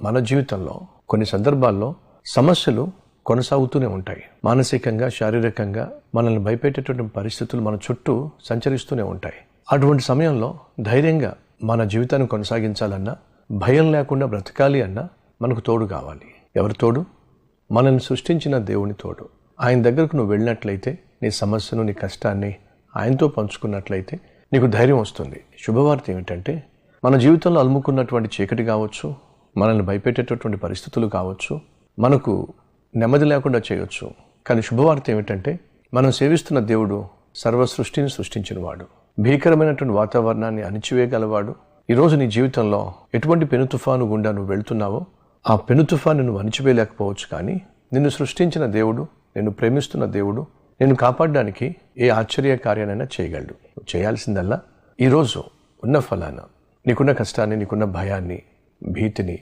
మన జీవితంలో కొన్ని సందర్భాల్లో సమస్యలు కొనసాగుతూనే ఉంటాయి. మానసికంగా, శారీరకంగా మనల్ని భయపెట్టేటువంటి పరిస్థితులు మన చుట్టూ సంచరిస్తూనే ఉంటాయి. అటువంటి సమయంలో ధైర్యంగా మన జీవితాన్ని కొనసాగించాలన్నా, భయం లేకుండా బ్రతకాలి అన్నా మనకు తోడు కావాలి. ఎవరి తోడు? మనల్ని సృష్టించిన దేవుని తోడు. ఆయన దగ్గరకు నువ్వు వెళ్ళినట్లయితే నీ సమస్యను, నీ కష్టాన్ని ఆయనతో పంచుకున్నట్లయితే నీకు ధైర్యం వస్తుంది. శుభవార్త ఏమిటంటే, మన జీవితంలో అలుముకున్నటువంటి చీకటి కావచ్చు, మనల్ని భయపెట్టేటటువంటి పరిస్థితులు కావచ్చు, మనకు నెమ్మది లేకుండా చేయొచ్చు. కానీ శుభవార్త ఏమిటంటే, మనం సేవిస్తున్న దేవుడు సర్వ సృష్టిని సృష్టించినవాడు, భీకరమైనటువంటి వాతావరణాన్ని అణిచివేయగలవాడు. ఈరోజు నీ జీవితంలో ఎటువంటి పెను తుఫాను గుండా నువ్వు వెళ్తున్నావో ఆ పెను తుఫాను నువ్వు అణిచివేయలేకపోవచ్చు, కానీ నిన్ను సృష్టించిన దేవుడు, నిన్ను ప్రేమిస్తున్న దేవుడు నిన్ను కాపాడడానికి ఏ ఆశ్చర్య కార్యానైనా చేయగలడు. నువ్వు చేయాల్సిందల్లా ఈరోజు ఉన్న ఫలాన నీకున్న కష్టాన్ని, నీకున్న భయాన్ని, భీతిని